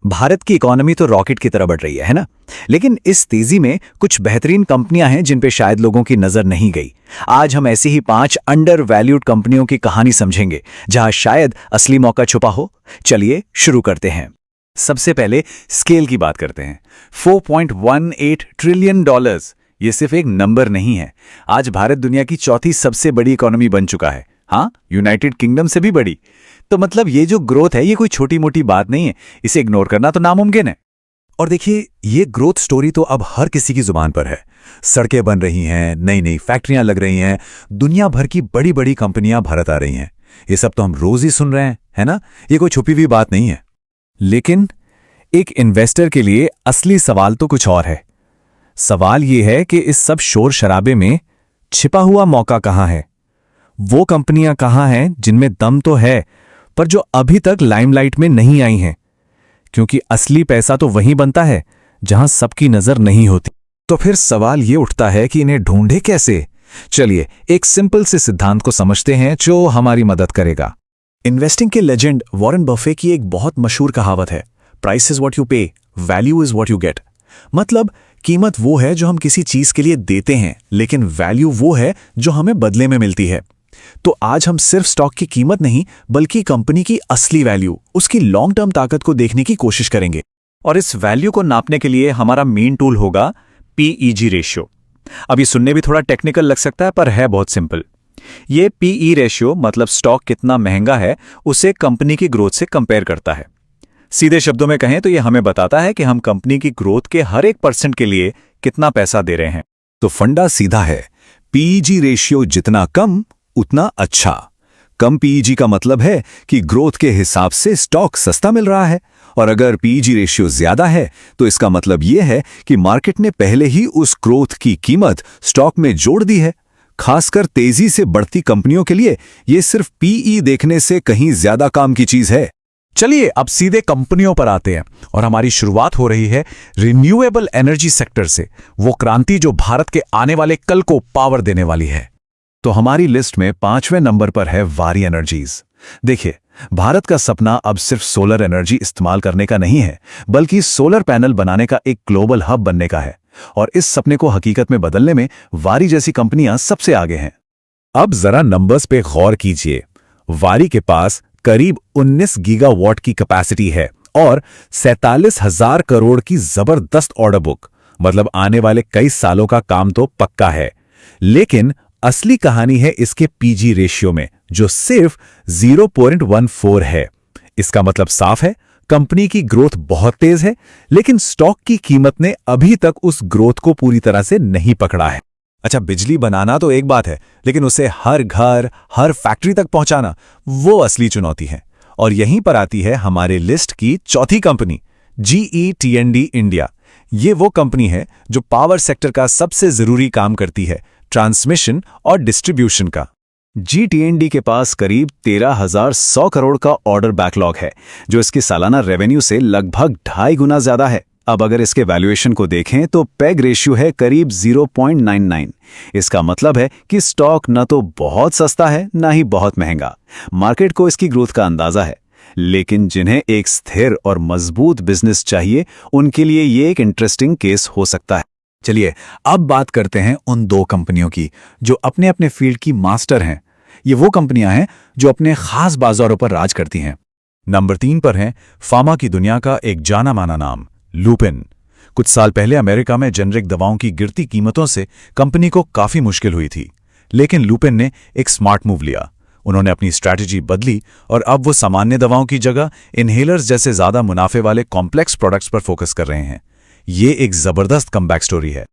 भारत की इकोनॉमी तो रॉकेट की तरह बढ़ रही है ना। लेकिन इस तेजी में कुछ बेहतरीन कंपनियां हैं जिन पे शायद लोगों की नजर नहीं गई। आज हम ऐसी ही 5 अंडर वैल्यूड कंपनियों की कहानी समझेंगे जहां शायद असली मौका छुपा हो। चलिए शुरू करते हैं। सबसे पहले स्केल की बात करते हैं। 4.18 ट्रिलियन डॉलर्स, ये सिर्फ एक नंबर नहीं है। आज भारत दुनिया की चौथी सबसे बड़ी इकोनॉमी बन चुका है। हाँ, यूनाइटेड किंगडम से भी बड़ी। तो मतलब ये जो ग्रोथ है ये कोई छोटी मोटी बात नहीं है। इसे इग्नोर करना तो नामुमकिन है। और देखिए, ये ग्रोथ स्टोरी तो अब हर किसी की जुबान पर है। सड़कें बन रही हैं, नई नई फैक्ट्रियां लग रही हैं, दुनिया भर की बड़ी बड़ी कंपनियां भारत आ रही हैं। ये सब तो हम रोज ही सुन रहे हैं, है ना? ये कोई छुपी हुई बात नहीं है। लेकिन एक इन्वेस्टर के लिए असली सवाल तो कुछ और है। सवाल ये है कि इस सब शोर शराबे में छिपा हुआ मौका कहाँ है? वो कंपनियां कहाँ हैं जिनमें दम तो है पर जो अभी तक लाइमलाइट में नहीं आई हैं? क्योंकि असली पैसा तो वहीं बनता है जहां सबकी नजर नहीं होती। तो फिर सवाल ये उठता है कि इन्हें ढूंढे कैसे? चलिए एक सिंपल से सिद्धांत को समझते हैं जो हमारी मदद करेगा। इन्वेस्टिंग के लेजेंड वॉरेन बफे की एक बहुत मशहूर कहावत है, प्राइस इज व्हाट यू पे, value is what you get. मतलब कीमत वो है जो हम किसी चीज के लिए देते हैं, लेकिन वैल्यू वो है जो हमें बदले में मिलती है। तो आज हम सिर्फ स्टॉक की कीमत नहीं बल्कि कंपनी की असली वैल्यू, उसकी लॉन्ग टर्म ताकत को देखने की कोशिश करेंगे। और इस वैल्यू को नापने के लिए हमारा मेन टूल होगा पीईजी रेशियो। अब ये सुनने भी थोड़ा टेक्निकल लग सकता है पर है बहुत सिंपल। ये पीई रेशियो मतलब स्टॉक कितना महंगा है उसे कंपनी की ग्रोथ से कंपेयर करता है। सीधे शब्दों में कहें तो ये हमें बताता है कि हम कंपनी की ग्रोथ के हर 1% के लिए कितना पैसा दे रहे हैं। तो फंडा सीधा है, पीईजी रेशियो जितना कम उतना अच्छा। कम पीईजी का मतलब है कि ग्रोथ के हिसाब से स्टॉक सस्ता मिल रहा है, और अगर पीईजी रेशियो ज्यादा है तो इसका मतलब यह है कि मार्केट ने पहले ही उस ग्रोथ की कीमत स्टॉक में जोड़ दी है। खासकर तेजी से बढ़ती कंपनियों के लिए यह सिर्फ पीई देखने से कहीं ज्यादा काम की चीज है। चलिए अब सीधे कंपनियों पर आते हैं और हमारी शुरुआत हो रही है रिन्यूएबल एनर्जी सेक्टर से, वो क्रांति जो भारत के आने वाले कल को पावर देने वाली है। तो हमारी लिस्ट में 5वें नंबर पर है वारी एनर्जीज। देखिए, भारत का सपना अब सिर्फ सोलर एनर्जी इस्तेमाल करने का नहीं है, बल्कि सोलर पैनल बनाने का एक ग्लोबल हब बनने का है। और इस सपने को हकीकत में बदलने में वारी जैसी कंपनियां सबसे आगे हैं। अब जरा नंबर्स पे गौर कीजिए। वारी के पास करीब 19 गीगावाट की कैपेसिटी है और 47,000 करोड़ की जबरदस्त ऑर्डर बुक। मतलब आने वाले कई सालों का काम तो पक्का है। लेकिन असली कहानी है इसके पीजी रेशियो में, जो सिर्फ 0.14 है। इसका मतलब साफ है, कंपनी की ग्रोथ बहुत तेज है, लेकिन स्टॉक की कीमत ने अभी तक उस ग्रोथ को पूरी तरह से नहीं पकड़ा है। अच्छा, बिजली बनाना तो एक बात है, लेकिन उसे हर घर, हर फैक्ट्री तक पहुंचाना, वो असली चुनौती है। और यहीं पर आती है हमारे लिस्ट की चौथी कंपनी, GE T&D इंडिया। ये वो कंपनी है जो पावर सेक्टर का सबसे जरूरी काम करती है, ट्रांसमिशन और डिस्ट्रीब्यूशन का। GT&D के पास करीब 13,100 करोड़ का ऑर्डर बैकलॉग है, जो इसकी सालाना रेवेन्यू से लगभग 2.5 गुना ज्यादा है। अब अगर इसके वैल्यूएशन को देखें तो पेग रेशियो है करीब 0.99। इसका मतलब है कि स्टॉक न तो बहुत सस्ता है ना ही बहुत महंगा। मार्केट को इसकी ग्रोथ का अंदाजा है, लेकिन जिन्हें एक स्थिर और मजबूत बिजनेस चाहिए उनके लिए ये एक इंटरेस्टिंग केस हो सकता है। चलिए अब बात करते हैं उन 2 कंपनियों की जो अपने अपने फील्ड की मास्टर हैं। ये वो कंपनियां हैं जो अपने खास बाजारों पर राज करती हैं। नंबर 3 पर है फार्मा की दुनिया का एक जाना माना नाम, लुपिन। कुछ साल पहले अमेरिका में जेनरिक दवाओं की गिरती कीमतों से कंपनी को काफी मुश्किल हुई थी, लेकिन लुपिन ने एक स्मार्ट मूव लिया। उन्होंने अपनी स्ट्रैटेजी बदली और अब वो सामान्य दवाओं की जगह इनहेलर्स जैसे ज्यादा मुनाफे वाले कॉम्प्लेक्स प्रोडक्ट्स पर फोकस कर रहे हैं। ये एक जबरदस्त कमबैक स्टोरी है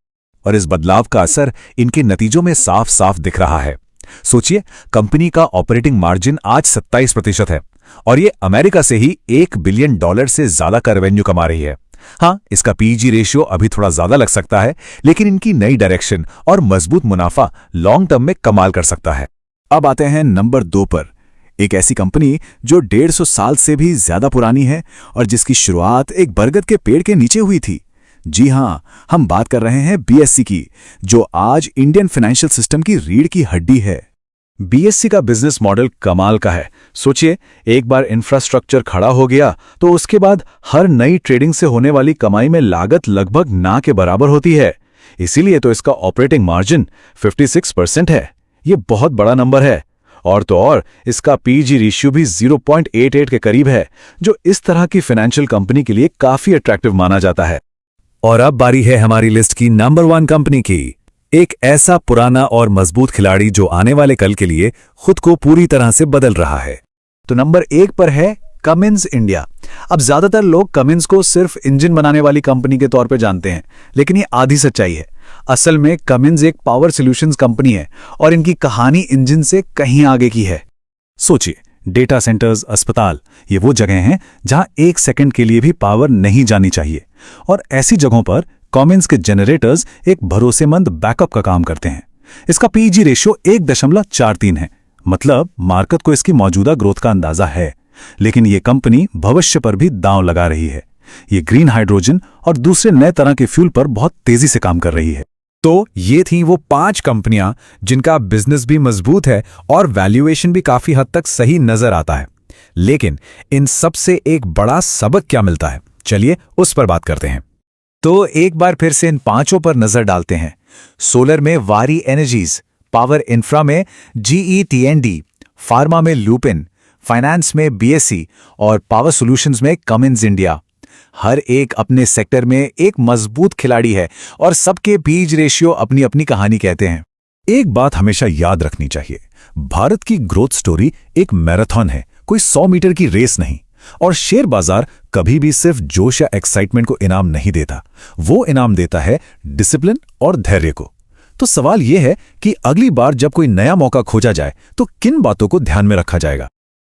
और इस बदलाव का असर इनके नतीजों में साफ साफ दिख रहा है। सोचिए, कंपनी का ऑपरेटिंग मार्जिन आज 27% है और ये अमेरिका से ही $1 बिलियन से ज्यादा का रेवेन्यू कमा रही है। हाँ, इसका पीजी रेशियो अभी थोड़ा ज्यादा लग सकता है, लेकिन इनकी नई डायरेक्शन और मजबूत मुनाफा लॉन्ग टर्म में कमाल कर सकता है। अब आते हैं नंबर 2 पर, एक ऐसी कंपनी जो 150 साल से भी ज्यादा पुरानी है और जिसकी शुरुआत एक बरगद के पेड़ के नीचे हुई थी। जी हां, हम बात कर रहे हैं बीएससी की, जो आज इंडियन फाइनेंशियल सिस्टम की रीढ़ की हड्डी है। बीएससी का बिजनेस मॉडल कमाल का है। सोचिए, एक बार इंफ्रास्ट्रक्चर खड़ा हो गया तो उसके बाद हर नई ट्रेडिंग से होने वाली कमाई में लागत लगभग ना के बराबर होती है। इसीलिए तो इसका ऑपरेटिंग मार्जिन 56% है। ये बहुत बड़ा नंबर है। और तो और इसका पीजी रेशियो भी 0.88 के करीब है, जो इस तरह की फाइनेंशियल कंपनी के लिए काफी अट्रैक्टिव माना जाता है। और अब बारी है हमारी लिस्ट की नंबर 1 कंपनी की। एक ऐसा पुराना और मजबूत खिलाड़ी जो आने वाले कल के लिए खुद को पूरी तरह से बदल रहा है। तो नंबर 1 पर है कमिंस इंडिया। अब ज्यादातर लोग कमिंस को सिर्फ इंजन बनाने वाली कंपनी के तौर पे जानते हैं, लेकिन ये आधी सच्चाई है। असल में कमिंस एक पावर सॉल्यूशंस कंपनी है और इनकी कहानी इंजन से कहीं आगे की है। सोचिए, डेटा सेंटर्स, अस्पताल, ये वो जगह हैं जहां 1 सेकंड के लिए भी पावर नहीं जानी चाहिए, और ऐसी जगहों पर कमिंस के जनरेटर्स एक भरोसेमंद बैकअप का काम करते हैं। इसका पीजी रेशियो 1.43 है, मतलब मार्केट को इसकी मौजूदा ग्रोथ का अंदाजा है। लेकिन ये कंपनी भविष्य पर भी दांव लगा रही है। ये ग्रीन हाइड्रोजन और दूसरे नए तरह के फ्यूल पर बहुत तेजी से काम कर रही है। तो ये थी वो 5 कंपनियां जिनका बिजनेस भी मजबूत है और वैल्यूएशन भी काफी हद तक सही नजर आता है। लेकिन इन सब से एक बड़ा सबक क्या मिलता है, चलिए उस पर बात करते हैं। तो एक बार फिर से इन 5 पर नजर डालते हैं। सोलर में वारी एनर्जीज, पावर इंफ्रा में GE T&D, फार्मा में लुपिन, फाइनेंस में बीएससी और पावर सॉल्यूशंस में कमिंस इंडिया। हर एक अपने सेक्टर में एक मजबूत खिलाड़ी है और सबके पीज रेशियो अपनी अपनी कहानी कहते हैं। एक बात हमेशा याद रखनी चाहिए, भारत की ग्रोथ स्टोरी एक मैराथन है, कोई 100 मीटर की रेस नहीं। और शेयर बाजार कभी भी सिर्फ जोश या एक्साइटमेंट को इनाम नहीं देता, वो इनाम देता है डिसिप्लिन और धैर्य को। तो सवाल यह है कि अगली बार जब कोई नया मौका खोजा जाए तो किन बातों को ध्यान में रखा जाएगा।